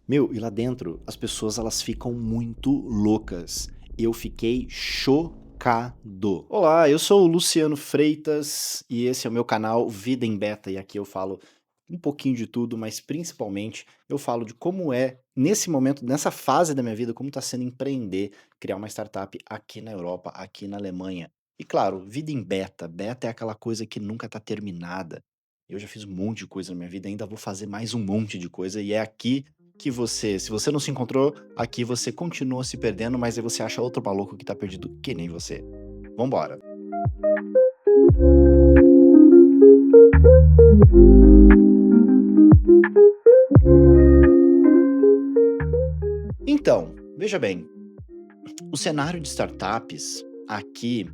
Meu, e lá dentro as pessoas elas ficam muito loucas. Eu fiquei chocado. Olá, eu sou o Luciano Freitas e esse é o meu canal Vida em Beta e aqui eu falo um pouquinho de tudo, mas principalmente eu falo de como é nesse momento, nessa fase da minha vida, como está sendo empreender, criar uma startup aqui na Europa, aqui na Alemanha. E claro, vida em beta. Beta é aquela coisa que nunca está terminada. Eu já fiz um monte de coisa na minha vida, ainda vou fazer mais um monte de coisa e é aqui que você, se você não se encontrou, aqui você continua se perdendo, mas aí você acha outro maluco que tá perdido que nem você. Vambora. Então, veja bem, o cenário de startups aqui,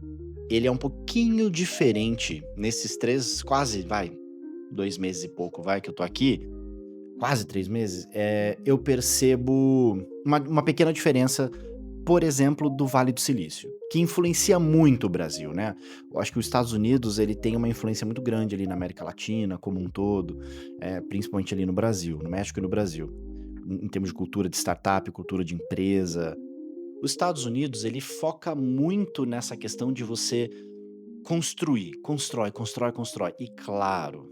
ele é um pouquinho diferente nesses quase, 2 meses e pouco, que eu tô aqui, quase 3 meses, eu percebo uma pequena diferença. Por exemplo, do Vale do Silício, que influencia muito o Brasil, né. Eu acho que os Estados Unidos, ele tem uma influência muito grande ali na América Latina como um todo, principalmente ali no Brasil, no México e no Brasil, em termos de cultura de startup, cultura de empresa. Os Estados Unidos, ele foca muito nessa questão de você construir, constrói, constrói, constrói. E claro,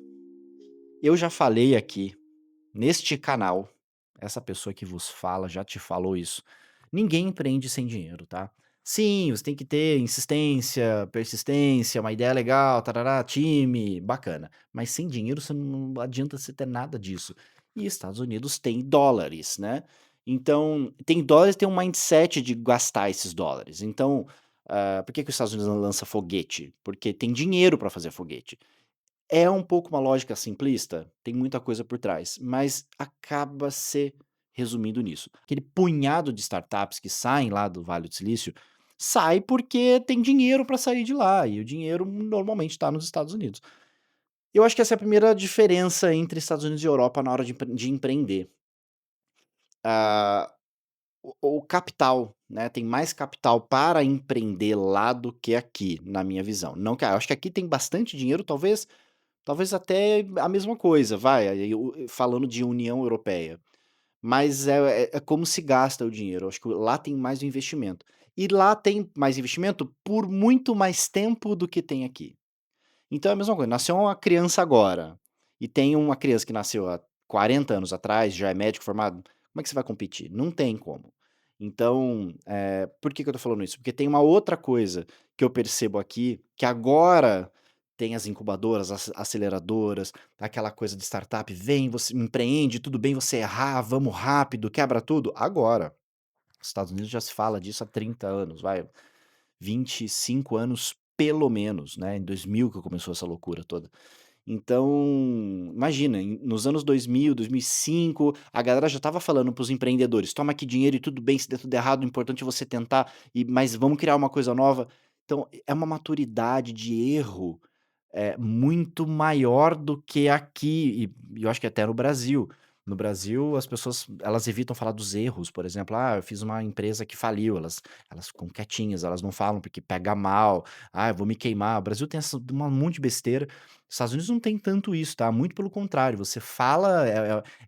eu já falei aqui neste canal, essa pessoa que vos fala já te falou isso. Ninguém empreende sem dinheiro, tá? Sim, você tem que ter insistência, persistência, uma ideia legal, tarará, time, bacana. Mas sem dinheiro você não adianta você ter nada disso. E Estados Unidos tem dólares, né? Então, tem dólares, tem um mindset de gastar esses dólares. Então, por que os Estados Unidos não lança foguete? Porque tem dinheiro para fazer foguete. É um pouco uma lógica simplista? Tem muita coisa por trás, mas acaba se resumindo nisso. Aquele punhado de startups que saem lá do Vale do Silício, sai porque tem dinheiro para sair de lá, e o dinheiro normalmente está nos Estados Unidos. Eu acho que essa é a primeira diferença entre Estados Unidos e Europa na hora de empreender. Ah, o capital, né, tem mais capital para empreender lá do que aqui, na minha visão. Não que eu acho que aqui tem bastante dinheiro, talvez até a mesma coisa, aí falando de União Europeia, mas é como se gasta o dinheiro, eu acho que lá tem mais investimento. E lá tem mais investimento por muito mais tempo do que tem aqui. Então é a mesma coisa, nasceu uma criança agora, e tem uma criança que nasceu há 40 anos atrás, já é médico formado, como é que você vai competir? Não tem como. Então, por que que eu tô falando isso? Porque tem uma outra coisa que eu percebo aqui, que agora tem as incubadoras, as aceleradoras, aquela coisa de startup, vem, você empreende, tudo bem você errar, vamos rápido, quebra tudo, agora. Nos Estados Unidos já se fala disso há 30 anos, 25 anos pelo menos, né, em 2000 que começou essa loucura toda. Então, imagina, nos anos 2000, 2005, a galera já estava falando para os empreendedores: "Toma aqui dinheiro e tudo bem, se der tudo errado, o importante é você tentar, mas vamos criar uma coisa nova". Então, é uma maturidade de erro, muito maior do que aqui, e eu acho que até no Brasil. No Brasil, as pessoas, elas evitam falar dos erros, por exemplo: "Ah, eu fiz uma empresa que faliu", elas ficam quietinhas, elas não falam porque pega mal, "Ah, eu vou me queimar". O Brasil tem essa um monte de besteira. Estados Unidos não tem tanto isso, tá, muito pelo contrário, você fala,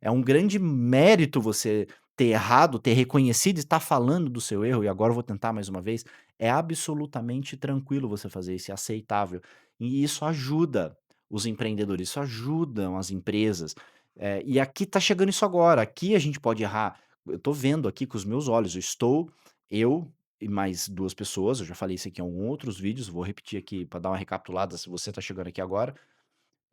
é um grande mérito você ter errado, ter reconhecido e estar falando do seu erro, "E agora eu vou tentar mais uma vez". É absolutamente tranquilo você fazer isso, é aceitável. E isso ajuda os empreendedores, isso ajudam as empresas. E aqui tá chegando isso agora, aqui a gente pode errar. Eu tô vendo aqui com os meus olhos, eu e mais 2 pessoas, eu já falei isso aqui em algum outros vídeos, vou repetir aqui para dar uma recapitulada se você tá chegando aqui agora.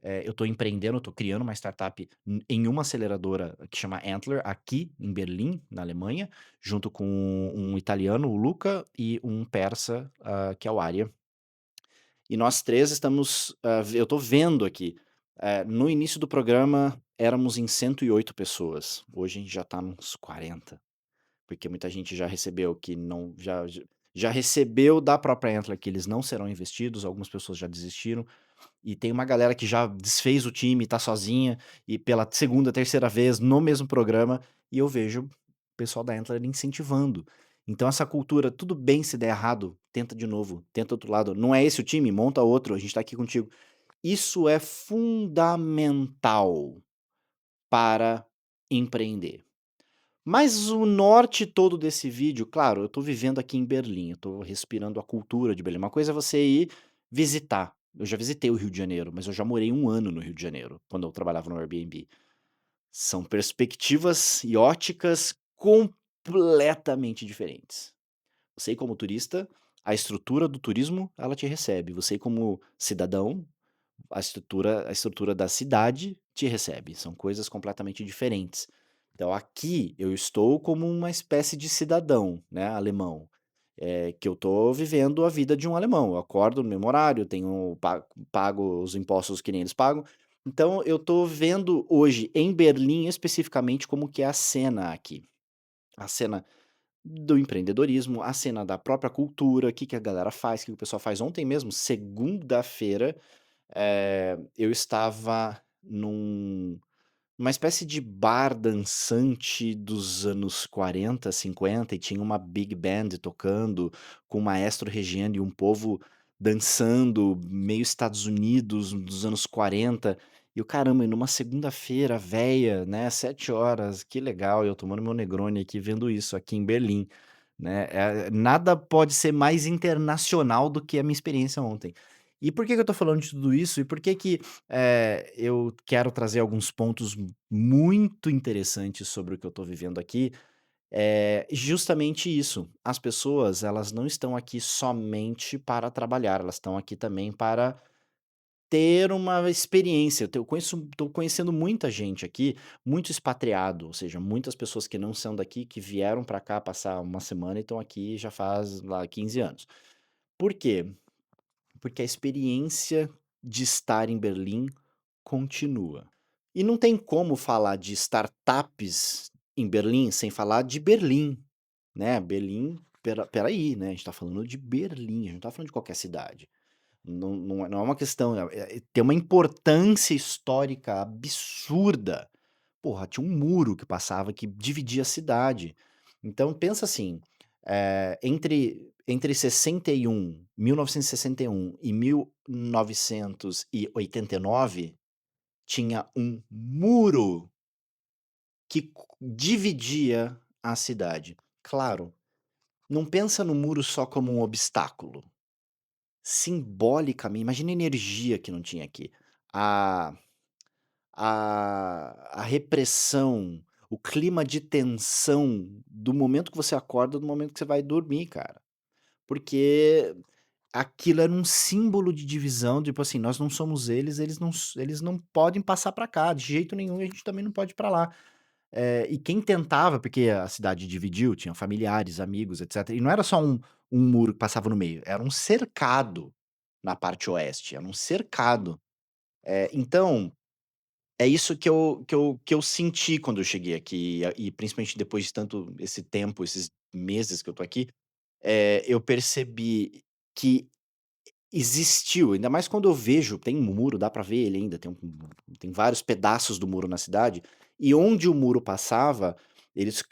Eu tô empreendendo, eu tô criando uma startup em uma aceleradora que chama Antler, aqui em Berlim, na Alemanha, junto com um italiano, o Luca, e um persa, que é o Arya. E nós 3 estamos, eu tô vendo aqui, no início do programa éramos em 108 pessoas, hoje a gente já tá nos 40, porque muita gente já recebeu que não já recebeu da própria Antler que eles não serão investidos, algumas pessoas já desistiram, e tem uma galera que já desfez o time, tá sozinha, e pela segunda, terceira vez no mesmo programa, e eu vejo o pessoal da Antler incentivando. Então essa cultura, tudo bem se der errado, tenta de novo, tenta outro lado, não é esse o time, monta outro, a gente tá aqui contigo. Isso é fundamental para empreender. Mas o norte todo desse vídeo, claro, eu tô vivendo aqui em Berlim, eu tô respirando a cultura de Berlim. Uma coisa é você ir visitar. Eu já visitei o Rio de Janeiro, mas eu já morei 1 ano no Rio de Janeiro, quando eu trabalhava no Airbnb. São perspectivas e óticas completamente diferentes. Você como turista, a estrutura do turismo, ela te recebe. Você como cidadão, a estrutura da cidade te recebe, são coisas completamente diferentes. Então aqui eu estou como uma espécie de cidadão, né, alemão, que eu estou vivendo a vida de um alemão, eu acordo no mesmo horário, tenho pago os impostos que nem eles pagam, então eu estou vendo hoje em Berlim especificamente como que é a cena aqui. A cena do empreendedorismo, a cena da própria cultura, o que que a galera faz, o que o pessoal faz. Ontem mesmo, segunda-feira, eu estava numa espécie de bar dançante dos anos 40, 50 e tinha uma big band tocando, com um maestro regendo e um povo dançando, meio Estados Unidos dos anos 40. E o caramba, e numa segunda-feira véia, né, 7 horas, que legal, eu tomando meu Negroni aqui, vendo isso aqui em Berlim, né, nada pode ser mais internacional do que a minha experiência ontem. E por que que eu tô falando de tudo isso? E por que que, eu quero trazer alguns pontos muito interessantes sobre o que eu tô vivendo aqui? Justamente isso, as pessoas elas não estão aqui somente para trabalhar, elas estão aqui também para ter uma experiência. Eu tô conhecendo muita gente aqui, muito expatriado, ou seja, muitas pessoas que não são daqui, que vieram para cá passar uma semana e estão aqui já faz lá 15 anos. Por quê? Porque a experiência de estar em Berlim continua. E não tem como falar de startups em Berlim sem falar de Berlim, né? Berlim, espera aí, né? A gente tá falando de Berlim, a gente não tá falando de qualquer cidade. Não é uma questão, tem uma importância histórica absurda. Porra, tinha um muro que passava que dividia a cidade. Então pensa assim, entre 1961 e 1989, tinha um muro que dividia a cidade. Claro, não pensa no muro só como um obstáculo. Simbolicamente, imagina a energia que não tinha aqui. A a repressão, o clima de tensão do momento que você acorda do momento que você vai dormir, cara. Porque aquilo era um símbolo de divisão, tipo assim, nós não somos eles, eles não podem passar pra cá, de jeito nenhum, e a gente também não pode ir pra lá. E quem tentava, porque a cidade dividiu, tinha familiares, amigos, etcétera, e não era só um muro que passava no meio, era um cercado na parte oeste, era um cercado. Então, é isso que eu senti quando eu cheguei aqui, e principalmente depois de tanto esse tempo, esses meses que eu tô aqui, eu percebi que existiu, ainda mais quando eu vejo, tem um muro, dá pra ver ele ainda, tem vários pedaços do muro na cidade, e onde o muro passava, eles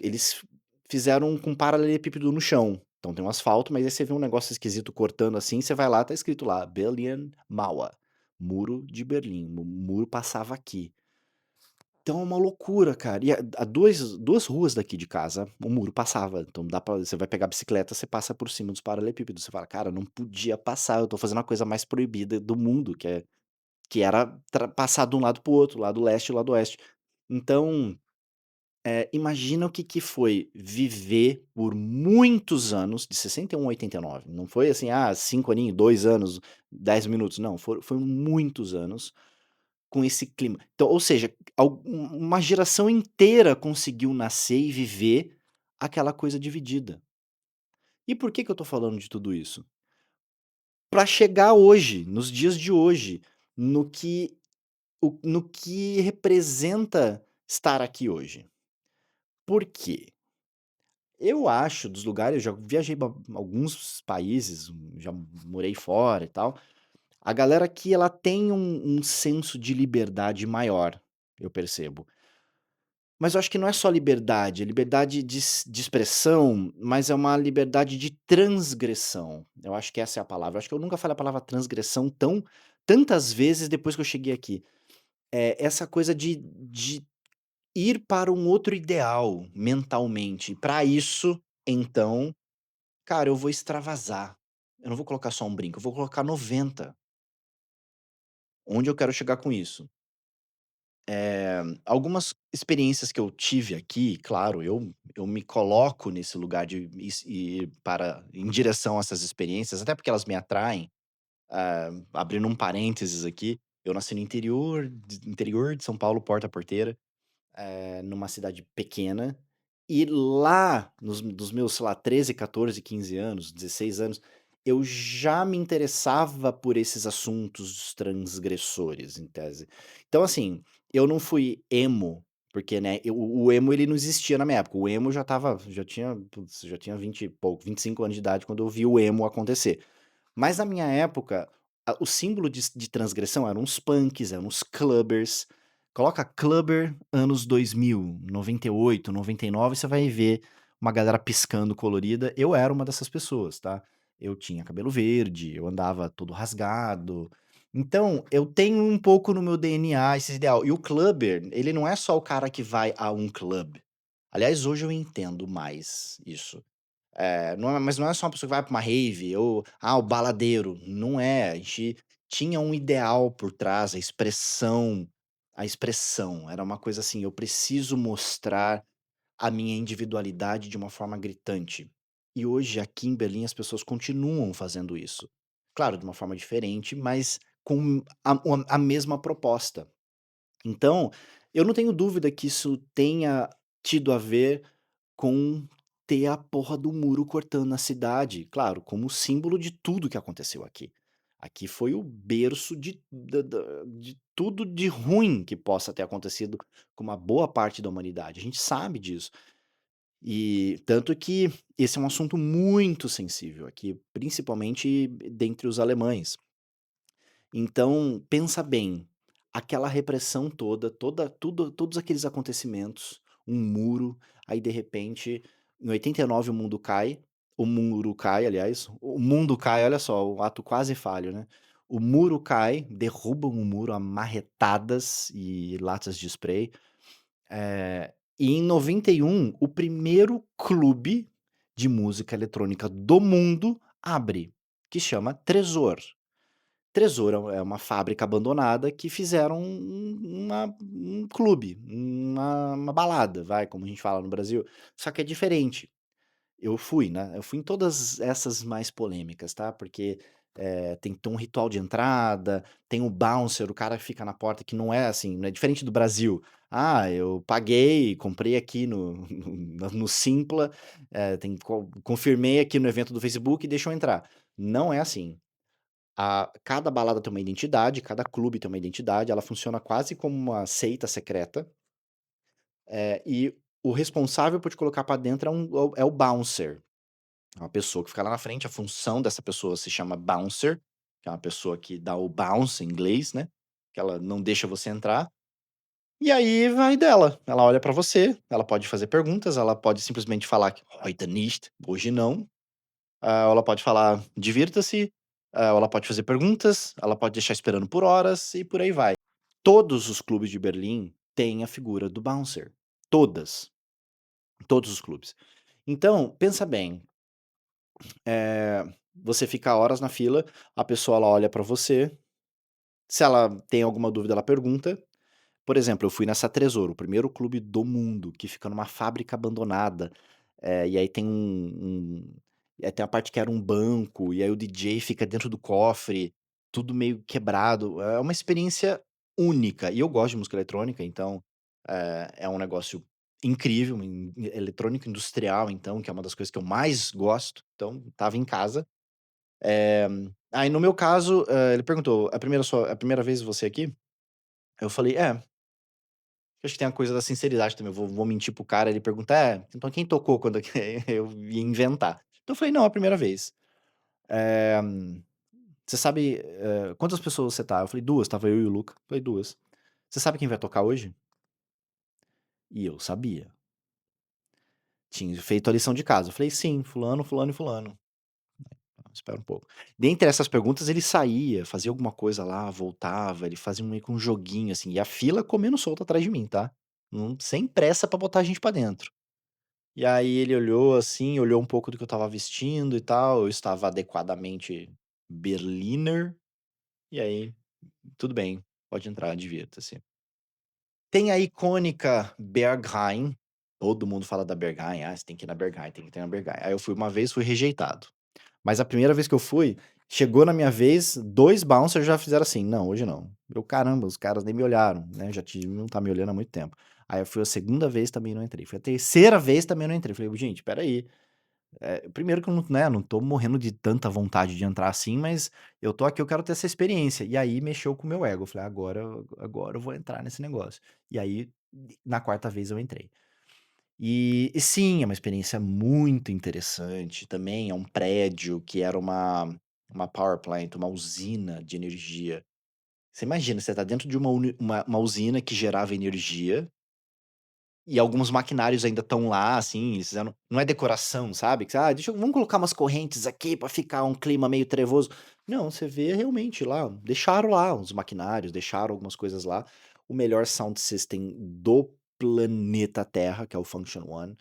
fizeram com paralelepípedo no chão. Então tem um asfalto, mas aí você vê um negócio esquisito cortando assim, você vai lá, tá escrito lá: Berlin Mauer, Muro de Berlim, o muro passava aqui. Então é uma loucura, cara. E a 2 ruas daqui de casa, o muro passava, então dá pra você vai pegar a bicicleta, você passa por cima dos paralelepípedos, você fala: "Cara, não podia passar, eu tô fazendo a coisa mais proibida do mundo", que era passar de um lado para o outro, lado leste e lado oeste. Então, imagina o que que foi viver por muitos anos, de 61 a 89, não foi assim, 5 aninhos, 2 anos, 10 minutos, não, foram muitos anos com esse clima. Então, ou seja, uma geração inteira conseguiu nascer e viver aquela coisa dividida. E por que que eu tô falando de tudo isso? Para chegar hoje, nos dias de hoje, no que no que representa estar aqui hoje. Por quê? Eu acho dos lugares, eu já viajei alguns países, já morei fora e tal. A galera aqui ela tem um senso de liberdade maior, eu percebo. Mas eu acho que não é só liberdade, é liberdade de expressão, mas é uma liberdade de transgressão. Eu acho que essa é a palavra. Eu acho que eu nunca falei a palavra transgressão tantas vezes depois que eu cheguei aqui. Essa coisa de ir para um outro ideal mentalmente. Para isso, então, cara, eu vou extravasar. Eu não vou colocar só um brinco, eu vou colocar 90. Onde eu quero chegar com isso? Algumas experiências que eu tive aqui, claro, eu me coloco nesse lugar de ir para em direção a essas experiências, até porque elas me atraem. Abrindo um parênteses aqui, eu nasci no interior de São Paulo, Porta Porteira. Numa cidade pequena, e lá dos meus, sei lá, 13, 14, 15 anos, 16 anos, eu já me interessava por esses assuntos transgressores, em tese. Então, assim, eu não fui emo, porque, né, o emo ele não existia na minha época, o emo já tinha, putz, já tinha 20 e pouco, 25 anos de idade quando eu vi o emo acontecer. Mas na minha época, o símbolo de transgressão eram os punks, eram os clubbers. Coloca clubber anos 2000, 98, 99, você vai ver uma galera piscando colorida. Eu era uma dessas pessoas, tá? Eu tinha cabelo verde, eu andava todo rasgado. Então, eu tenho um pouco no meu DNA esse ideal. E o clubber, ele não é só o cara que vai a um clube. Aliás, hoje eu entendo mais isso. Não é só uma pessoa que vai pra uma rave ou, o baladeiro, não é, a gente tinha um ideal por trás, a expressão era uma coisa assim, eu preciso mostrar a minha individualidade de uma forma gritante. E hoje aqui em Berlim as pessoas continuam fazendo isso. Claro, de uma forma diferente, mas com a mesma proposta. Então, eu não tenho dúvida que isso tenha tido a ver com ter a porra do muro cortando a cidade, claro, como símbolo de tudo que aconteceu aqui. Aqui foi o berço de tudo de ruim que possa ter acontecido com uma boa parte da humanidade, a gente sabe disso. E tanto que esse é um assunto muito sensível aqui, principalmente dentre os alemães. Então, pensa bem, aquela repressão todos aqueles acontecimentos, um muro, aí de repente, em 89 o muro cai aliás, o mundo cai, olha só, o ato quase falho, né. O muro cai, derrubam o muro a marretadas e latas de spray, e em 91 o primeiro clube de música eletrônica do mundo abre, que chama Tresor. Tresor é uma fábrica abandonada que fizeram um clube, uma balada, vai, como a gente fala no Brasil, só que é diferente. Eu fui, né, eu fui em todas essas mais polêmicas, tá, porque, tem um ritual de entrada, tem o bouncer, o cara que fica na porta que não é assim, não é diferente do Brasil. "Ah, eu paguei, comprei aqui no Simpla, confirmei aqui no evento do Facebook e deixa eu entrar". Não é assim. Cada balada tem uma identidade, cada clube tem uma identidade, ela funciona quase como uma seita secreta, e o responsável por te colocar pra dentro é o bouncer, é uma pessoa que fica lá na frente, a função dessa pessoa se chama bouncer, que é uma pessoa que dá o bounce em inglês, né, que ela não deixa você entrar, e aí vai dela, ela olha pra você, ela pode fazer perguntas, ela pode simplesmente falar que "Heute nicht", hoje não, ou ela pode falar divirta-se, ou ela pode fazer perguntas, ela pode deixar esperando por horas e por aí vai. Todos os clubes de Berlim têm a figura do bouncer. Todas. Todos os clubes. Então, pensa bem, você fica horas na fila, a pessoa ela olha pra você, se ela tem alguma dúvida ela pergunta. Por exemplo, eu fui nessa Tresor, o primeiro clube do mundo, que fica numa fábrica abandonada, e aí tem a parte que era um banco, e aí o DJ fica dentro do cofre, tudo meio quebrado, é uma experiência única, e eu gosto de música eletrônica, então, é um negócio incrível, eletrônico industrial então, que é uma das coisas que eu mais gosto, então estava em casa. Eh, Aí no meu caso, ele perguntou: "É a primeira vez você aqui?" Eu falei: "É." Acho que tem a coisa da sinceridade também, eu vou mentir para o cara, ele pergunta: "É, então quem tocou quando aqui?" Eu ia inventar. Então eu falei: "Não, é a primeira vez." Eh, "Você sabe, quantas pessoas você tá?" Eu falei: "2, estava eu e o Luca." Eu falei: "2. Você sabe quem vai tocar hoje?" E eu sabia. Tinha feito a lição de casa. Eu falei: "Sim, fulano, fulano e fulano." Espera um pouco. Dentre essas perguntas ele saía, fazia alguma coisa lá, voltava, ele fazia meio que um joguinho, assim, e a fila comendo solto atrás de mim, tá. sem pressa pra botar a gente pra dentro. E aí ele olhou assim, olhou um pouco do que eu estava vestindo e tal, eu estava adequadamente Berliner, e aí, tudo bem, pode entrar, divirta-se. Tem a icônica Berghain, todo mundo fala da Berghain, "Ah, você tem que ir na Berghain, tem que ir na Berghain". Aí eu fui uma vez, fui rejeitado. Mas a primeira vez que eu fui, chegou na minha vez, 2 bouncers já fizeram assim: "Não, hoje não". Eu: "Caramba, os caras nem me olharam", né, já tinha não tá me olhando há muito tempo. Aí eu fui a segunda vez, também não entrei. Foi a terceira vez, também não entrei. Falei: "Gente, espera aí, primeiro que eu não, né, não tô morrendo de tanta vontade de entrar assim, mas eu tô aqui, eu quero ter essa experiência". E aí mexeu com o meu ego, eu falei: agora eu vou entrar nesse negócio". E aí, na quarta vez eu entrei. E sim, é uma experiência muito interessante, também é um prédio que era uma power plant, uma usina de energia. Você imagina, você tá dentro de uma usina que gerava energia e alguns maquinários ainda estão lá, assim, eles fizeram não é decoração, sabe, que deixa eu vamos colocar umas correntes aqui pra ficar um clima meio trevoso". Não, você vê realmente lá, deixaram lá os maquinários, deixaram algumas coisas lá. O melhor sound system do planeta Terra, que é o Function One.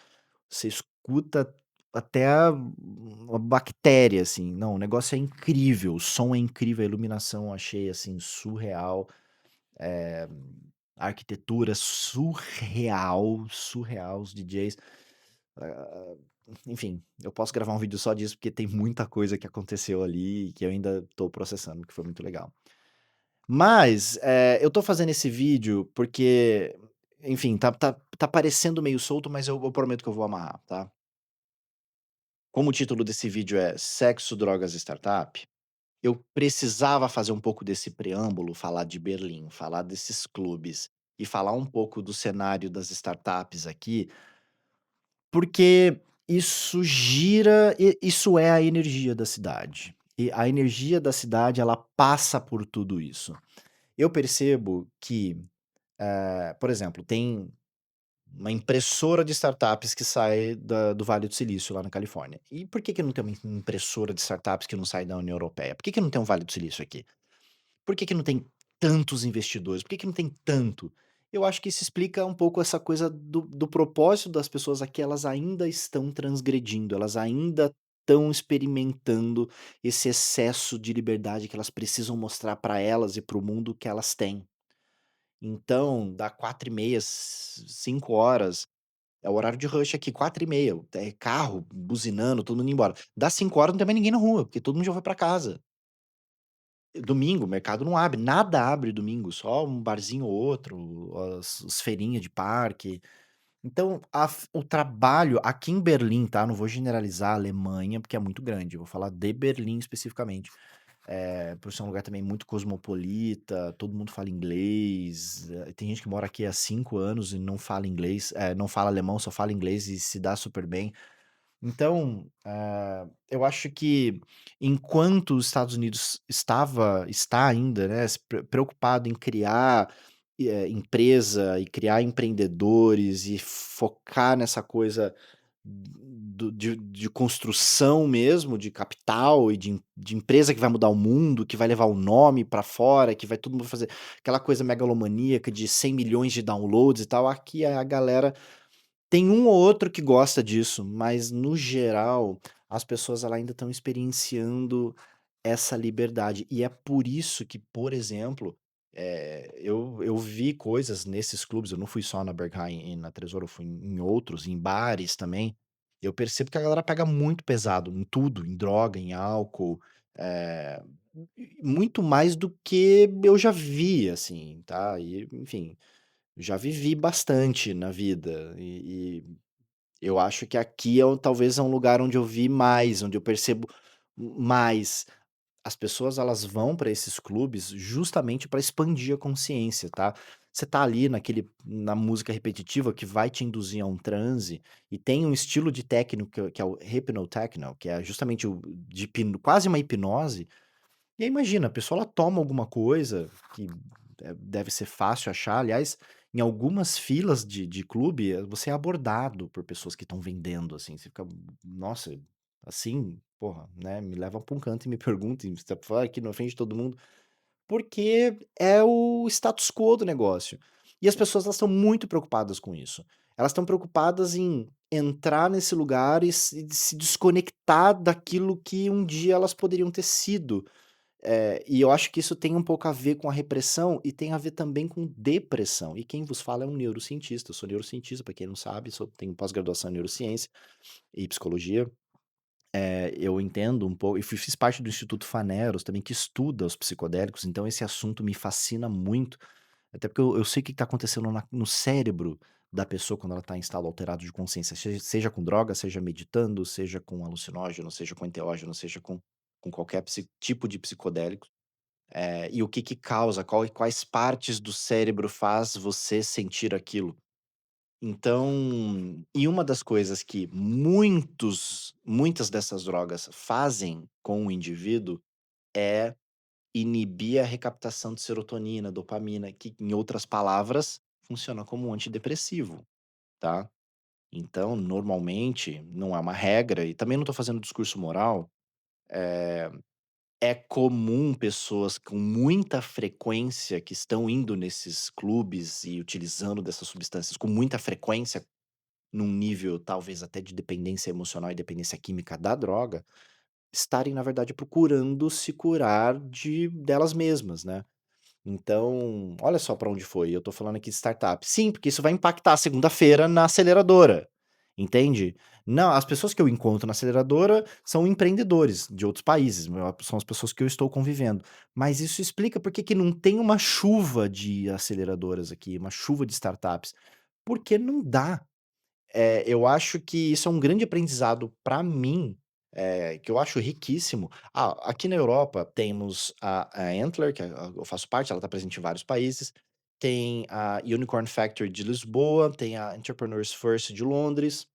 Você escuta até uma bactéria, assim. Não, o negócio é incrível, o som é incrível, a iluminação eu achei, assim, surreal. Eh, a arquitetura surreal, surreal, os DJs, ah, enfim, eu posso gravar um vídeo só disso, porque tem muita coisa que aconteceu ali, que eu ainda tô processando, que foi muito legal. Mas, eu tô fazendo esse vídeo porque, enfim, tá parecendo meio solto, mas eu prometo que eu vou amarrar, tá. Como o título desse vídeo é Sexo, Drogas e Startup, eu precisava fazer um pouco desse preâmbulo, falar de Berlim, falar desses clubes e falar um pouco do cenário das startups aqui, porque isso é a energia da cidade. E a energia da cidade, ela passa por tudo isso. Eu percebo que, por exemplo, tem uma impressora de startups que sai do Vale do Silício, lá na Califórnia. E por que que não tem uma impressora de startups que não sai da União Europeia? Por que que não tem um Vale do Silício aqui? Por que que não tem tantos investidores? Por que que não tem tanto? Eu acho que isso explica um pouco essa coisa do propósito das pessoas aqui, elas ainda estão transgredindo, elas ainda estão experimentando esse excesso de liberdade que elas precisam mostrar para elas e para o mundo que elas têm. Então, dá 4h30, 5 horas, é o horário de rush aqui, 4h30, carro buzinando, todo mundo indo embora. Dá 5 horas, não tem mais ninguém na rua, porque todo mundo já foi pra casa. Domingo, o mercado não abre, nada abre domingo, só um barzinho ou outro, as feirinha de parque. Então, o trabalho aqui em Berlim, tá, não vou generalizar a Alemanha, porque é muito grande, eu vou falar de Berlim especificamente. Por ser um lugar também muito cosmopolita, todo mundo fala inglês, tem gente que mora aqui há 5 anos e não fala inglês, não fala alemão, só fala inglês e se dá super bem. Então, eu acho que enquanto os Estados Unidos está ainda, né, se preocupado em criar, empresa e criar empreendedores e focar nessa coisa de construção mesmo, de capital e de empresa que vai mudar o mundo, que vai levar o nome pra fora, que vai todo mundo fazer aquela coisa megalomaníaca de 100 milhões de downloads e tal, aqui a galera tem um ou outro que gosta disso, mas no geral, as pessoas ela ainda estão experienciando essa liberdade. E é por isso que, por exemplo, eu vi coisas nesses clubes, eu não fui só na Berghain e na Tresor, eu fui em outros, em bares também. Eu percebo que a galera pega muito pesado em tudo, em droga, em álcool, eh, muito mais do que eu já vi, assim, tá? E, enfim, já vivi bastante na vida e eu acho que aqui talvez é um lugar onde eu vi mais, onde eu percebo mais. As pessoas elas vão para esses clubes justamente para expandir a consciência, tá. Você tá ali na música repetitiva que vai te induzir a um transe, e tem um estilo de técnico que é o hypnotechno, que é justamente o de quase uma hipnose, e aí imagina, a pessoa ela toma alguma coisa que, deve ser fácil achar, aliás, em algumas filas de clube, você é abordado por pessoas que estão vendendo, assim, você fica: "Nossa, assim? Porra", né, me leva pra um canto e me perguntem, você tá fala aqui na frente de todo mundo, porque é o status quo do negócio. E as pessoas elas estão muito preocupadas com isso. Elas estão preocupadas em entrar nesse lugar e se desconectar daquilo que um dia elas poderiam ter sido. E eu acho que isso tem um pouco a ver com a repressão e tem a ver também com depressão. E quem vos fala é um neurocientista. Eu sou neurocientista, para quem não sabe, tenho pós-graduação em neurociência e psicologia. Eu entendo um pouco, e fiz parte do Instituto Faneros também, que estuda os psicodélicos, então esse assunto me fascina muito, até porque eu sei o que está acontecendo no cérebro da pessoa quando ela está em estado alterado de consciência, seja com droga, seja meditando, seja com alucinógeno, seja com enteógeno, seja com qualquer tipo de psicodélico. E o que que causa, quais partes do cérebro faz você sentir aquilo. Então, e uma das coisas que muitas dessas drogas fazem com o indivíduo é inibir a recaptação de serotonina, dopamina, que em outras palavras, funciona como um antidepressivo, tá. Então, normalmente, não é uma regra e também não tô fazendo discurso moral, é comum pessoas com muita frequência que estão indo nesses clubes e utilizando dessas substâncias com muita frequência, num nível talvez até de dependência emocional e dependência química da droga, estarem na verdade procurando se curar delas mesmas, né. Então, olha só para onde foi, eu tô falando aqui de startup. Sim, porque isso vai impactar segunda-feira na aceleradora, entende? Não, as pessoas que eu encontro na aceleradora são empreendedores de outros países, são as pessoas que eu estou convivendo. Mas isso explica por que que não tem uma chuva de aceleradoras aqui, uma chuva de startups, porque não dá. Eu acho que isso é um grande aprendizado para mim, que eu acho riquíssimo. Aqui na Europa temos a Antler, eu faço parte, ela está presente em vários países. Tem a Unicorn Factory de Lisboa, tem a Entrepreneurs First de Londres.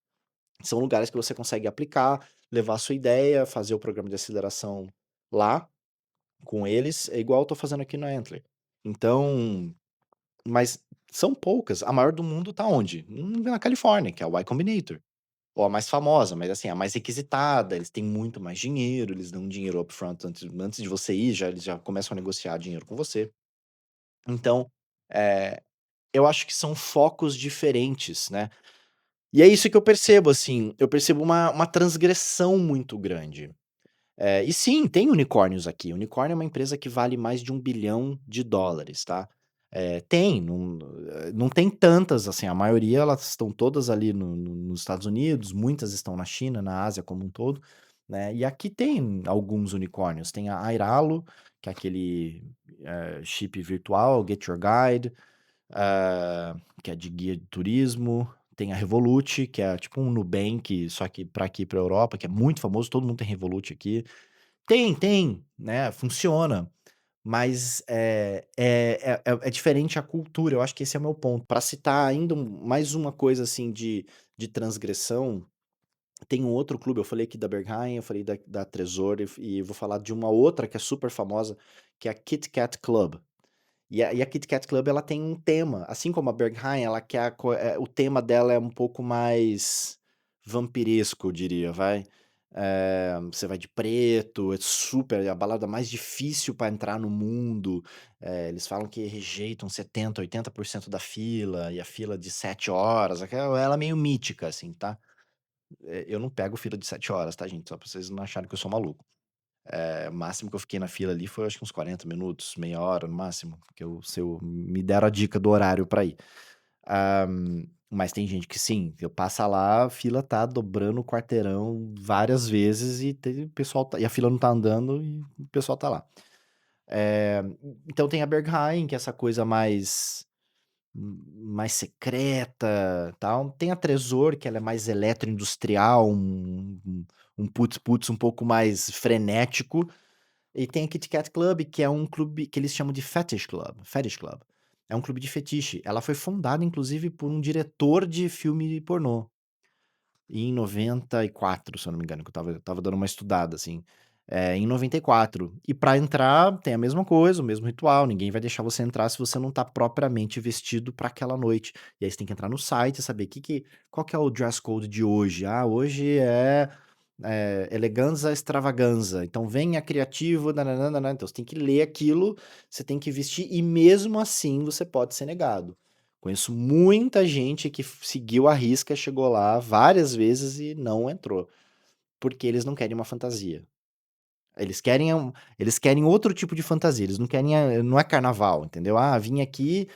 São lugares que você consegue aplicar, levar a sua ideia, fazer o programa de aceleração lá com eles, é igual eu tô fazendo aqui na Antler. Então, mas são poucas. A maior do mundo tá onde? Na Califórnia, que é a Y Combinator. Ou a mais famosa, mas assim, a mais requisitada, eles têm muito mais dinheiro, eles dão dinheiro upfront antes de você ir, eles já começam a negociar dinheiro com você. Então, eh, eu acho que são focos diferentes, né. E é isso que eu percebo, assim, eu percebo uma transgressão muito grande. E sim, tem unicórnios aqui. Unicórnio é uma empresa que vale mais de US$ 1 bilhão, tá. Tem, não tem tantas, assim, a maioria elas estão todas ali nos Estados Unidos, muitas estão na China, na Ásia como um todo, né. E aqui tem alguns unicórnios, tem a Airalo, que é aquele, chip virtual, Get Your Guide, que é de guia de turismo, tem a Revolut, que é tipo um Nubank, só que para aqui para Europa, que é muito famoso, todo mundo tem Revolut aqui. Tem, né, funciona, mas, é diferente a cultura, eu acho que esse é o meu ponto. Para citar ainda mais uma coisa, assim, de transgressão, tem um outro clube, eu falei aqui da Berghain, eu falei da Tresor e vou falar de uma outra que é super famosa, que é a Kit Kat Club. E a Kit Kat Club, ela tem um tema, assim como a Berghain, ela quer o tema dela é um pouco mais vampiresco, eu diria, vai. Você vai de preto, é a balada mais difícil para entrar no mundo. Eles falam que rejeitam 70, 80% da fila, e a fila de 7 horas, ela é meio mítica, assim, tá. Eu não pego fila de 7 horas, tá, gente, só pra vocês não acharem que eu sou maluco. O máximo que eu fiquei na fila ali foi acho que uns 40 minutos, meia hora no máximo, que se eu me deram a dica do horário pra ir. Ah, mas tem gente que sim, eu passa lá, a fila tá dobrando o quarteirão várias vezes e tem o pessoal e a fila não tá andando e o pessoal tá lá. Eh, então tem a Berghain, que é essa coisa mais secreta, tal. Tem a Tresor, que ela é mais eletroindustrial, um putz-putz um pouco mais frenético. E tem a Kit Kat Club, que é um clube que eles chamam de Fetish Club. É um clube de fetiche. Ela foi fundada, inclusive, por um diretor de filme pornô, em 94, se eu não me engano, que eu estava dando uma estudada, assim, em 94. E pra entrar tem a mesma coisa, o mesmo ritual, ninguém vai deixar você entrar se você não tá propriamente vestido pra aquela noite. E aí você tem que entrar no site, saber qual que é o dress code de hoje. Hoje é eleganza extravaganza, então venha criativo, nã-nã-nã-nã-nã. Então você tem que ler aquilo, você tem que vestir e mesmo assim você pode ser negado. Conheço muita gente que seguiu à risca, chegou lá várias vezes e não entrou, porque eles não querem uma fantasia. Eles querem outro tipo de fantasia, eles não querem não é carnaval, entendeu? "Ah, vim aqui,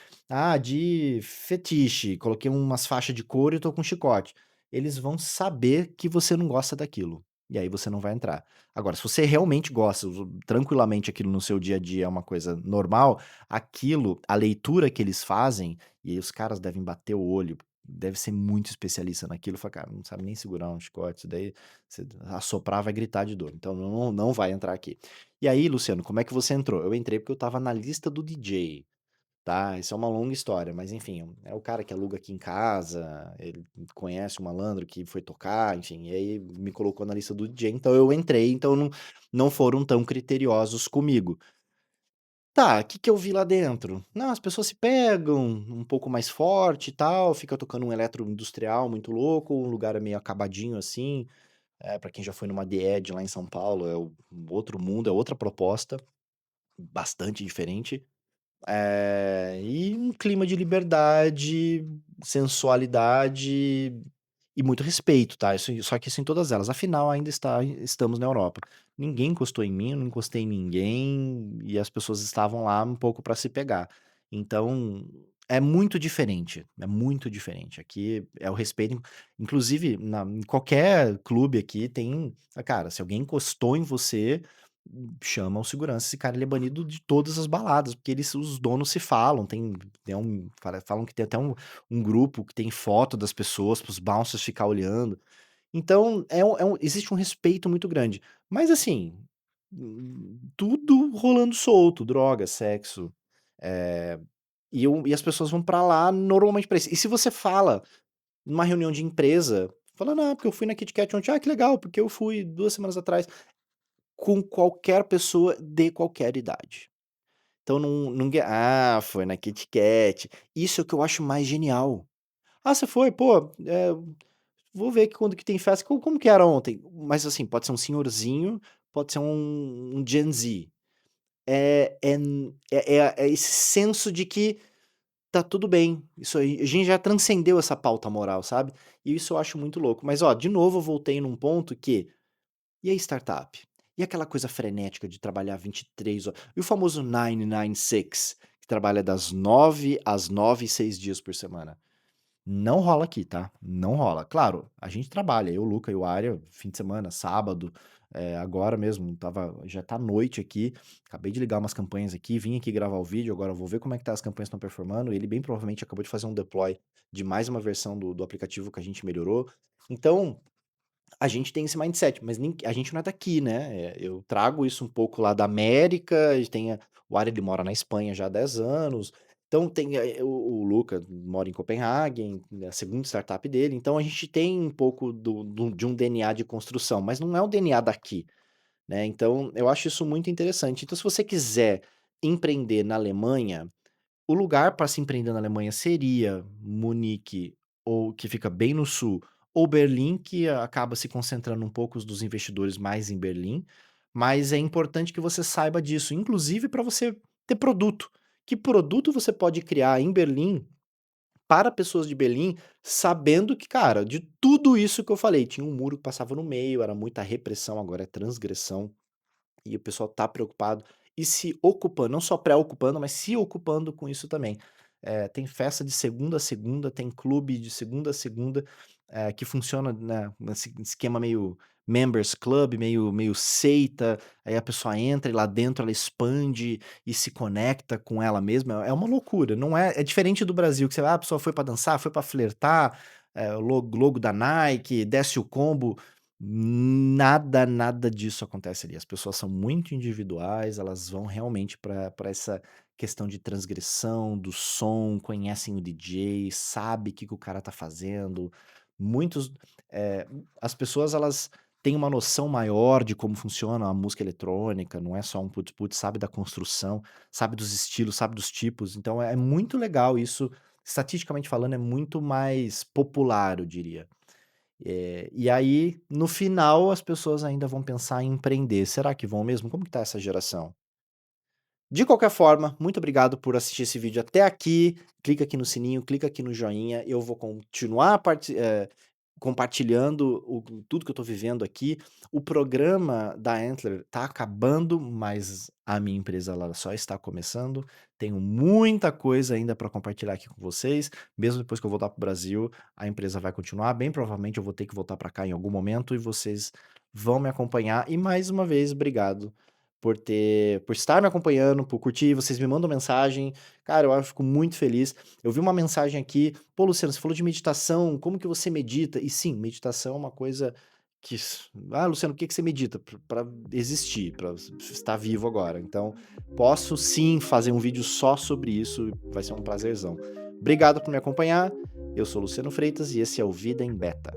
de fetiche, coloquei umas faixas de couro e tô com chicote". Eles vão saber que você não gosta daquilo, e aí você não vai entrar. Agora, se você realmente gosta, tranquilamente aquilo no seu dia a dia é uma coisa normal, aquilo, a leitura que eles fazem, e aí os caras devem bater o olho, deve ser muito especialista naquilo, fala: "Cara, não sabe nem segurar um chicote, isso daí você assoprar vai gritar de dor, então não vai entrar aqui". E aí, Luciano, como é que você entrou? Eu entrei porque eu estava na lista do DJ, tá? Isso é uma longa história, mas enfim, é o cara que aluga aqui em casa, ele conhece o malandro que foi tocar, enfim, e aí me colocou na lista do DJ, então eu entrei, então não foram tão criteriosos comigo. Tá, o que que eu vi lá dentro? Não, as pessoas se pegam um pouco mais forte e tal, fica tocando um eletroindustrial muito louco, um lugar meio acabadinho assim, pra quem já foi numa The Edge lá em São Paulo, é outro mundo, é outra proposta, bastante diferente. E um clima de liberdade, sensualidade e muito respeito, tá? Só que isso em todas elas. Afinal, estamos na Europa. Ninguém encostou em mim, eu não encostei em ninguém, e as pessoas estavam lá um pouco para se pegar. Então, é muito diferente, é muito diferente. Aqui é o respeito, inclusive em qualquer clube aqui tem, cara, se alguém encostou em você, chama o segurança, esse cara ele é banido de todas as baladas, porque os donos se falam, falam que tem até um grupo que tem foto das pessoas para os bouncers ficar olhando. Então, existe um respeito muito grande. Mas assim, tudo rolando solto, droga, sexo, eh, e as pessoas vão pra lá normalmente pra isso. E se você fala numa reunião de empresa, falando: "Ah, porque eu fui na Kit Kat ontem", "Ah, que legal, porque eu fui 2 semanas atrás", com qualquer pessoa de qualquer idade. Então ninguém: "Ah, foi na Kit Kat". Isso é o que eu acho mais genial. "Ah, você foi? Pô, vou ver que quando que tem festa, como que era ontem?". Mas, assim, pode ser um senhorzinho, pode ser um Gen Z. É esse senso de que tá tudo bem, isso aí a gente já transcendeu essa pauta moral, sabe. E isso eu acho muito louco. Mas, ó, de novo eu voltei num ponto que e a startup? E aquela coisa frenética de trabalhar 23 horas? E o famoso 996, que trabalha das 9 às 9 e 6 dias por semana? Não rola aqui, tá? Não rola. Claro, a gente trabalha, eu, o Luca e o Arya, fim de semana, sábado, agora mesmo, já tá noite aqui, acabei de ligar umas campanhas aqui, vim aqui gravar o vídeo, agora eu vou ver como é que as campanhas estão performando. Ele bem provavelmente acabou de fazer um deploy de mais uma versão do aplicativo que a gente melhorou. Então, a gente tem esse mindset, mas a gente não é daqui, né, eu trago isso um pouco lá da América, a gente tem o Ari ele mora na Espanha já há 10 anos, então tem, o Luca mora em Copenhagen, é a segunda startup dele, então a gente tem um pouco de um DNA de construção, mas não é o DNA daqui, né, então eu acho isso muito interessante. Então se você quiser empreender na Alemanha, o lugar para se empreender na Alemanha seria Munique, ou que fica bem no sul, ou Berlim, que acaba se concentrando um pouco dos investidores mais em Berlim, mas é importante que você saiba disso, inclusive para você ter produto. Que produto você pode criar em Berlim para pessoas de Berlim, sabendo que, cara, de tudo isso que eu falei, tinha um muro que passava no meio, era muita repressão, agora é transgressão. E o pessoal tá preocupado e se ocupando, não só preocupando, mas se ocupando com isso também. Tem festa de segunda a segunda, tem clube de segunda a segunda, que funciona, né, nesse esquema meio members club, meio seita, aí a pessoa entra e lá dentro ela expande e se conecta com ela mesma, é uma loucura, não é diferente do Brasil que a pessoa foi pra dançar, foi pra flertar, o logo da Nike, desce o combo, nada, nada disso acontece ali. As pessoas são muito individuais, elas vão realmente para essa questão de transgressão do som, conhecem o DJ, sabe que o cara tá fazendo. Muitos, eh, as pessoas elas têm uma noção maior de como funciona a música eletrônica, não é só um putz-putz, sabe da construção, sabe dos estilos, sabe dos tipos, então é muito legal isso, estatisticamente falando, é muito mais popular, eu diria. E aí, no final, as pessoas ainda vão pensar em empreender. Será que vão mesmo? Como que tá essa geração? De qualquer forma, muito obrigado por assistir esse vídeo até aqui. Clica aqui no sininho, clica aqui no joinha. Eu vou continuar compartilhando tudo que eu tô vivendo aqui. O programa da Antler tá acabando, mas a minha empresa ela só está começando. Tenho muita coisa ainda para compartilhar aqui com vocês. Mesmo depois que eu voltar para o Brasil, a empresa vai continuar. Bem provavelmente eu vou ter que voltar para cá em algum momento e vocês vão me acompanhar. E mais uma vez, obrigado por estar me acompanhando, por curtir, vocês me mandam mensagem, cara, eu fico muito feliz. Eu vi uma mensagem aqui: "Pô, Luciano, você falou de meditação, como que você medita?" E sim, meditação é uma coisa que Luciano, por que que você medita?" Pra existir, pra estar vivo agora. Então, posso sim fazer um vídeo só sobre isso, vai ser um prazerzão. Obrigado por me acompanhar, eu sou Luciano Freitas e esse é o Vida em Beta.